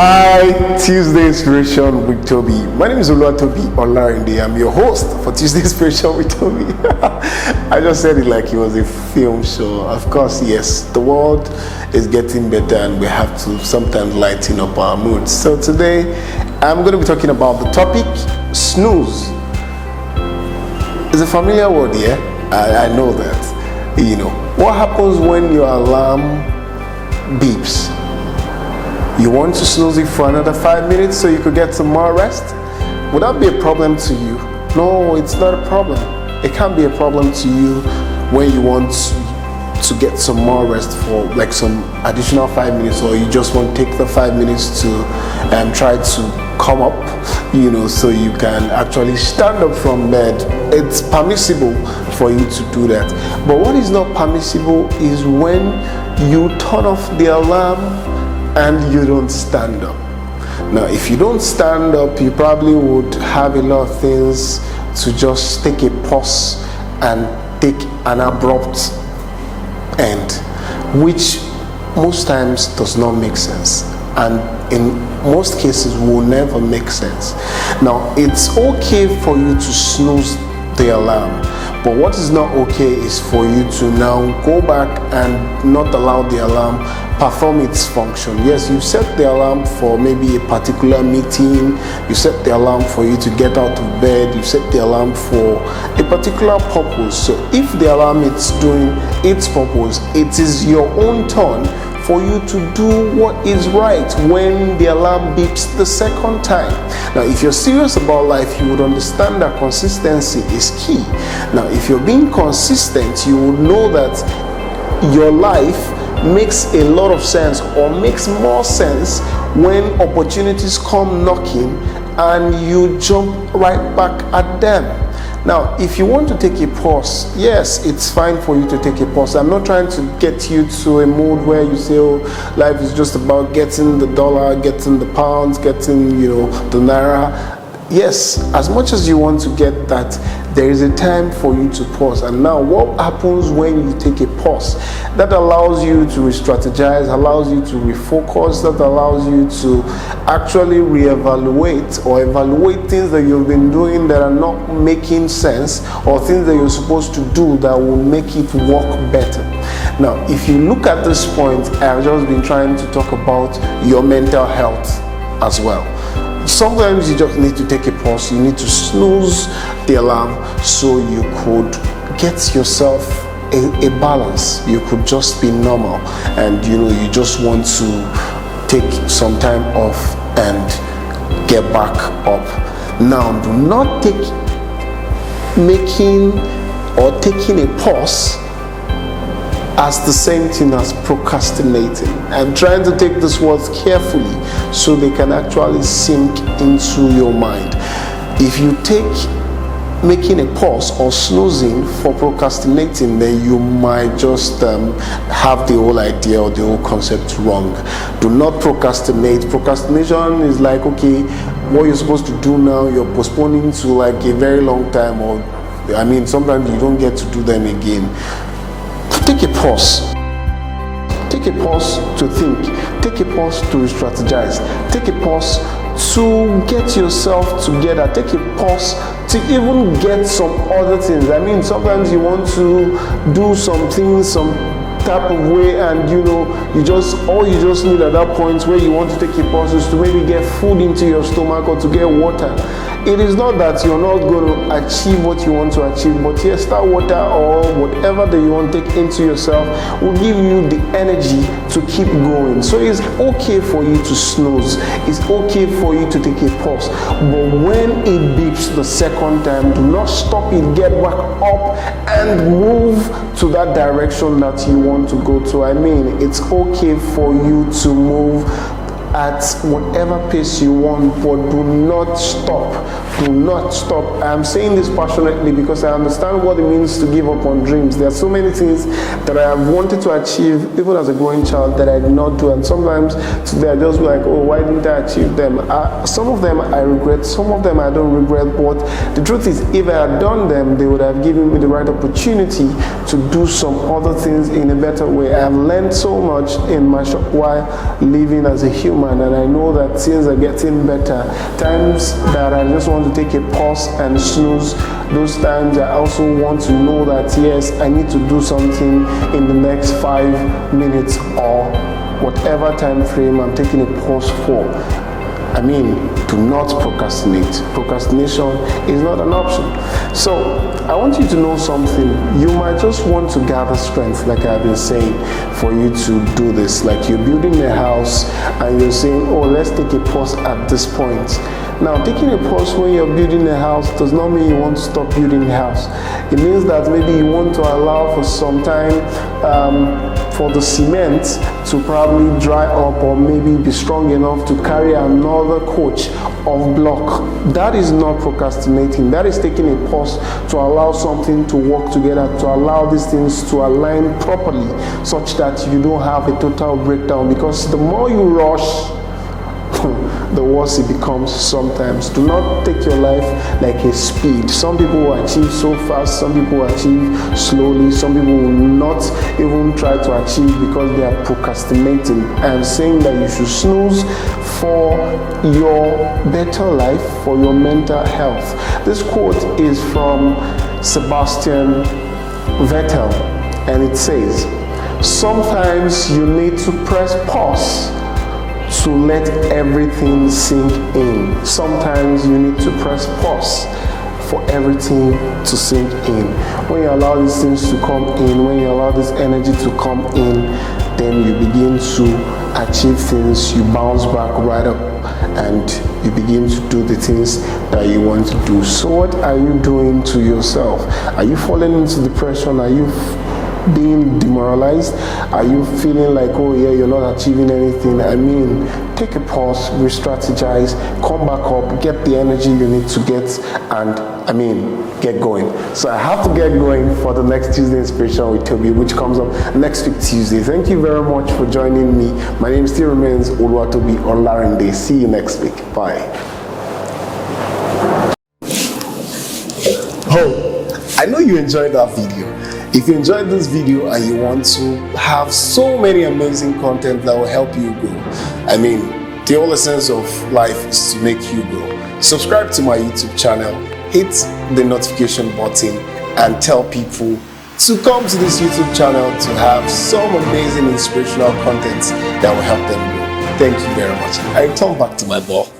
Hi, Tuesday Inspiration with Toby. My name is Toby Olarinde. I'm your host for Tuesday Inspiration with Toby. I just said it like it was a film show. Of course, yes, the world is getting better and we have to sometimes lighten up our moods. So today, I'm going to be talking about the topic, snooze. It's a familiar word, yeah? I know that. You know, what happens when your alarm beeps? You want to snooze it for another 5 minutes so you could get some more rest? Would that be a problem to you? No, it's not a problem. It can't be a problem to you when you want to get some more rest for like some additional 5 minutes, or you just want to take the 5 minutes to try to come up, you know, so you can actually stand up from bed. It's permissible for you to do that. But what is not permissible is when you turn off the alarm and you don't stand up. Now, if you don't stand up, you probably would have a lot of things to just take a pause and take an abrupt end, which most times does not make sense, and in most cases will never make sense. Now, it's okay for you to snooze the alarm, but what is not okay is for you to now go back and not allow the alarm perform its function. Yes, you set the alarm for maybe a particular meeting, you set the alarm for you to get out of bed, you set the alarm for a particular purpose. So if the alarm is doing its purpose, it is your own turn for you to do what is right when the alarm beeps the second time. Now, if you're serious about life, you would understand that consistency is key. Now, if you're being consistent, you would know that your life makes a lot of sense, or makes more sense, when opportunities come knocking and you jump right back at them. Now, if you want to take a pause, yes, it's fine for you to take a pause. I'm not trying to get you to a mood where you say, oh, life is just about getting the dollar, getting the pounds, getting, the naira. Yes, as much as you want to get that, there is a time for you to pause. And now, what happens when you take a pause? That allows you to re-strategize, allows you to refocus, that allows you to actually reevaluate or evaluate things that you've been doing that are not making sense, or things that you're supposed to do that will make it work better. Now, if you look at this point, I've just been trying to talk about your mental health as well. Sometimes you just need to take a pause, you need to snooze the alarm so you could get yourself a balance. You could just be normal, and you just want to take some time off and get back up. Now, do not take taking a pause as the same thing as procrastinating. I'm trying to take these words carefully so they can actually sink into your mind. If you take making a pause or snoozing for procrastinating, then you might just have the whole idea or the whole concept wrong. Do not procrastinate. Procrastination is like, okay, what you're supposed to do now, you're postponing to like a very long time, or sometimes you don't get to do them again. Take a pause. Take a pause to think. Take a pause to strategize. Take a pause to get yourself together. Take a pause to even get some other things. Sometimes you want to do some things some type of way, and you just need at that point where you want to take a pause is to maybe get food into your stomach or to get water. It is not that you're not going to achieve what you want to achieve, but yes, that water or whatever that you want to take into yourself will give you the energy to keep going. So it's okay for you to snooze. It's okay for you to take a pause. But when it beeps the second time, do not stop it. Get back up and move to that direction that you want to go to. It's okay for you to move at whatever pace you want, but do not stop. Do not stop. I'm saying this passionately because I understand what it means to give up on dreams. There are so many things that I have wanted to achieve even as a growing child that I did not do, and sometimes today I just be like, oh, why didn't I achieve them? Some of them I regret, some of them I don't regret, but the truth is, if I had done them, they would have given me the right opportunity to do some other things in a better way. I have learned so much in my short while living as a human human and I know that things are getting better. Times that I just want to take a pause and snooze. Those times I also want to know that yes, I need to do something in the next 5 minutes or whatever time frame I'm taking a pause for. I mean, do not procrastinate. Procrastination is not an option. So, I want you to know something. You might just want to gather strength, like I've been saying, for you to do this. Like you're building a house and you're saying, oh, let's take a pause at this point. Now, taking a pause when you're building a house does not mean you want to stop building a house. It means that maybe you want to allow for some time for the cement to probably dry up or maybe be strong enough to carry another coach of block. That is not procrastinating. That is taking a pause to allow something to work together, to allow these things to align properly such that you don't have a total breakdown, because the more you rush, the worse it becomes sometimes. Do not take your life like a speed. Some people will achieve so fast, some people will achieve slowly, some people will not even try to achieve because they are procrastinating. I am saying that you should snooze for your better life, for your mental health. This quote is from Sebastian Vettel, and it says, sometimes you need to press pause to let everything sink in. Sometimes you need to press pause for everything to sink in. When you allow these things to come in, when you allow this energy to come in, then you begin to achieve things, you bounce back right up and you begin to do the things that you want to do. So what are you doing to yourself? Are you falling into depression? Are you being demoralized? Are you feeling like, oh yeah, you're not achieving anything? I mean, take a pause, re-strategize, come back up, get the energy you need to get, and get going. So I have to get going for the next Tuesday Inspiration with Toby, which comes up next week Tuesday. Thank you very much for joining me. My name still remains Oluwatobi Olarinde. See you next week. Bye. Oh, I know you enjoyed that video. If you enjoyed this video and you want to have so many amazing content that will help you grow, the whole essence of life is to make you grow. Subscribe to my YouTube channel, hit the notification button, and tell people to come to this YouTube channel to have some amazing inspirational content that will help them grow. Thank you very much. I return back to my ball.